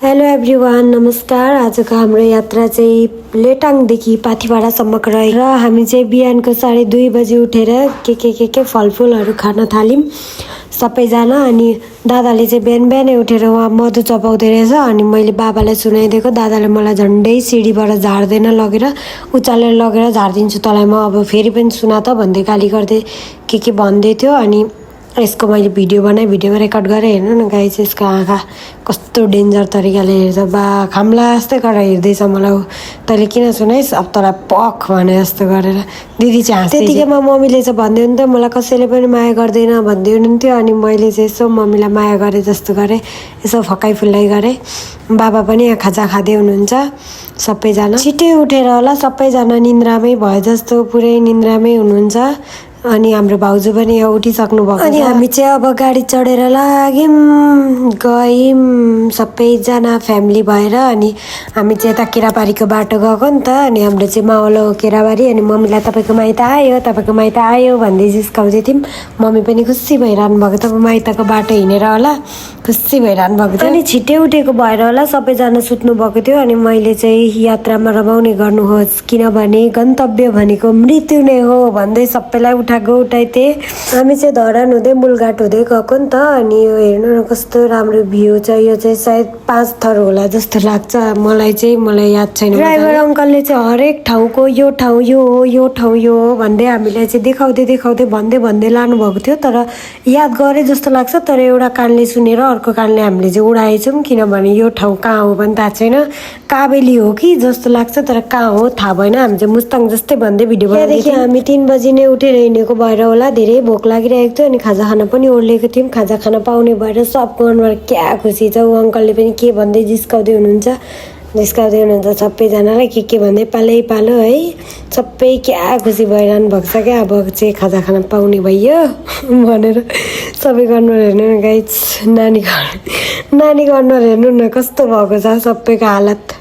Hello everyone, नमस्कार। आजको हाम्रो यात्रा चाहिँ लेटाङदेखि पाथिभाडासम्मको रह्यो र हामी चाहिँ बिहानको 2:30 बजी उठेर के फलफुलहरू खान थाल्यौँ सबैजना। अनि दादाले चाहिँ बिहानै उठेर उहाँ मधु चपाउँदै रहेछ। अनि मैले बाबालाई सुनाइदिएको, दादाले मलाई झन्डै सिँढीबाट झार्दैन लगेर उचालेर लगेर झारिदिन्छु तँलाई म, अब फेरि पनि सुना त भन्दै गाली गर्दै के भन्दै थियो। अनि यसको मैले भिडियोमा रेकर्ड गरेँ। हेर्नु न गाई चाहिँ यसको आँखा कस्तो डेन्जर तरिकाले हेर्छ, बा खाम्ला जस्तै गरेर हेर्दैछ मलाई। तैँले किन सुनाइस्, अब तँलाई पख भने जस्तो गरेर दिदी चाहिँ हाँस्दै। त्यतिकैमा मम्मीले चाहिँ भन्दै हुन्थ्यो मलाई कसैले पनि माया गर्दैन भन्दै हुनुहुन्थ्यो। अनि मैले चाहिँ यसो मम्मीलाई माया गरेँ जस्तो गरेँ, यसो फकाइ फुल्लाइ गरेँ। बाबा पनि यहाँ खाजा खाँदै हुनुहुन्छ सबैजना। छिट्टै उठेर होला सबैजना, निन्द्रामै भयो जस्तो, पुरै निन्द्रामै हुनुहुन्छ। अनि हाम्रो भाउजू पनि यहाँ उठिसक्नु भएको छ। अनि हामी चाहिँ अब गाडी चढेर गयौँ सबैजना फ्यामिली भएर। अनि हामी चाहिँ यता केराबारीको बाटो गएको नि त। अनि हाम्रो चाहिँ मावलो केराबारी। अनि मम्मीलाई तपाईँको माइत आयो भन्दै जिस्काउँदै थियौँ। मम्मी पनि खुसी भइरहनु भएको थियो, माइतको बाटो हिँडेर होला खुसी भइरहनु भएको थियो। अनि छिट्टै उठेको भएर होला सबैजना सुत्नु भएको थियो। अनि मैले चाहिँ यात्रामा रमाउने गर्नुहोस् किनभने गन्तव्य भनेको मृत्यु नै हो भन्दै सबैलाई उठाइ थिएँ। हामी चाहिँ धरान हुँदै मूलघाट हुँदै गएको नि त। अनि यो हेर्नु न कस्तो राम्रो भ्यू छ। यो चाहिँ सायद 5 थर होला जस्तो लाग्छ मलाई याद छैन। ड्राइभर अङ्कलले चाहिँ हरेक ठाउँको यो ठाउँ यो हो भन्दै हामीलाई चाहिँ देखाउँदै भन्दै लानुभएको थियो। तर याद गरे जस्तो लाग्छ, तर एउटा कानले सुनेर अर्को कानले हामीले चाहिँ उडाएछौँ। किनभने यो ठाउँ कहाँ हो पनि थाहा छैन, काबेली हो कि जस्तो लाग्छ, तर कहाँ हो थाहा भएन। हामी चाहिँ मुस्ताङ जस्तै भन्दै भिडियो बनाउँदै। हामी 3 बजी नै उठेर हिँडेको भएर होला धेरै भोक लागिरहेको थियो। अनि खाजा खान पनि ओर्लेको थियौँ। खाजा खान पाउने भएर सबको अनुहार क्या खुसी छ। ऊ अङ्कलले पनि के भन्दै जिस्काउँदै हुनुहुन्छ सबैजनालाई के भन्दै पालो है। सबै क्या खुसी भइरहनु भएको छ क्या, अब चाहिँ खाजा खान पाउने भइयो भनेर। सबैको अनुहार हेर्नु न गाइस, नानीको अनुहार हेर्नु न कस्तो भएको छ सबैको हालत।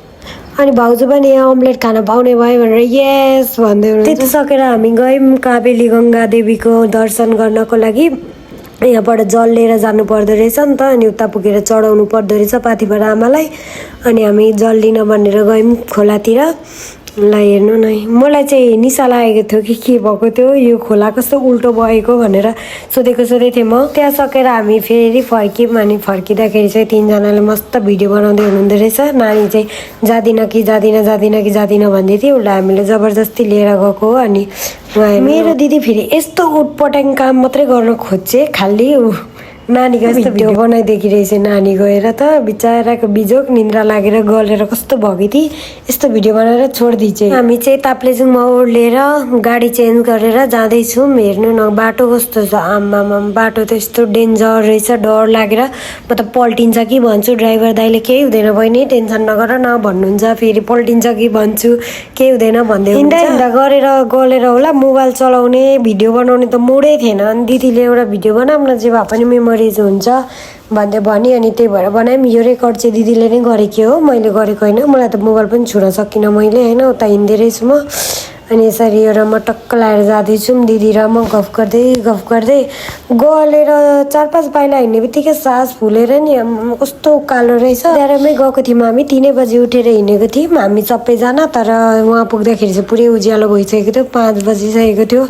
अनि भाउजू पनि यहाँ अम्लेट खान पाउने भयो भनेर यस भन्दै हुनुहुन्छ। त्यति सकेर हामी गयौँ काबेली गङ्गा देवीको दर्शन गर्नको लागि। यहाँबाट जल लिएर जानु पर्दो रहेछ नि त। अनि उता पुगेर चढाउनु पर्दो रहेछ पाथिभाडा आमालाई। अनि हामी जल लिन भनेर गयौँ खोलातिर। ल हेर्नु न, मलाई चाहिँ निसा लागेको थियो कि के भएको थियो, यो खोला कस्तो उल्टो बगेको भनेर सोधै थिएँ म। त्यहाँ सकेर हामी फेरि फर्क्यौँ। अनि फर्किँदाखेरि चाहिँ 3जनाले मस्त भिडियो बनाउँदै हुनुहुँदो रहेछ। नानी चाहिँ जादिनँ भन्दै थियो। उसलाई हामीले जबरजस्ती लिएर गएको हो। अनि मेरो दिदी फेरि यस्तो उटपटाङ काम मात्रै गर्न खोज्छे, खालि नानीको यस्तो भिडियो बनाइदिएकी रहेछ। नानी गएर त बिचराको बिजोक निन्द्रा लागेर गलेर कस्तो भएकी थिए, यस्तो भिडियो बनाएर छोडिदिए। हामी चाहिँ ताप्लेजुङमा ओर्लेर गाडी चेन्ज गरेर जाँदैछौँ। हेर्नु न बाटो कस्तो छ, आम्मामा बाटो त यस्तो डेन्जर रहेछ, डर लागेर म त पल्टिन्छ कि भन्छु। ड्राइभर दाइले केही हुँदैन बहिनी टेन्सन नगर न भन्नुहुन्छ। फेरि पल्टिन्छ कि भन्छु, केही हुँदैन भन्दै हिँड्दा गलेर होला मोबाइल चलाउने भिडियो बनाउने त मुडै थिएन। अनि दिदीले एउटा भिडियो बनाऊँ न जे भए पनि मेमोरिज हुन्छ भन्दै भनी। अनि त्यही भएर बनायौँ। यो रेकर्ड चाहिँ दिदीले नै गरेको हो, मैले गरेको होइन। मलाई त मोबाइल पनि छुन सकिनँ मैले होइन, उता हिँड्दै रहेछु म। अनि यसरी एउटा म टक्क लाएर जाँदैछौँ, दिदी र म गफ गर्दै गलेर 4-5 पाइला हिँड्ने बित्तिकै सास फुलेर नि कस्तो उकालो रहेछ। त्यहाँमै गएको थियौँ हामी, 3 बजी उठेर हिँडेको थियौँ हामी सबैजना। तर उहाँ पुग्दाखेरि चाहिँ पुरै उज्यालो भइसकेको थियो, 5 बजिसकेको थियो।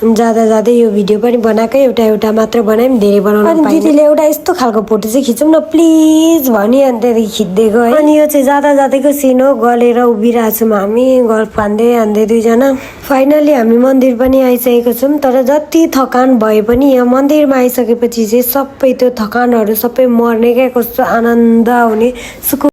जाँदै यो भिडियो पनि बनाएकै एउटा मात्र बनायौँ, धेरै बनाउनु। अनि दिदीले एउटा यस्तो खालको फोटो चाहिँ खिचौँ न प्लिज भनी। अनि त्यहाँदेखि खिच्दै गयो। अनि यो चाहिँ जाँदैको सिन हो, गलेर उभिरहेको छौँ हामी गल्फ हान्दै 2जना। फाइनली हामी मन्दिर पनि आइसकेको छौँ। तर जति थकान भए पनि यहाँ मन्दिरमा आइसकेपछि चाहिँ सबै त्यो थकानहरू सबै मर्ने क्या, कस्तो आनन्द आउने सुकुन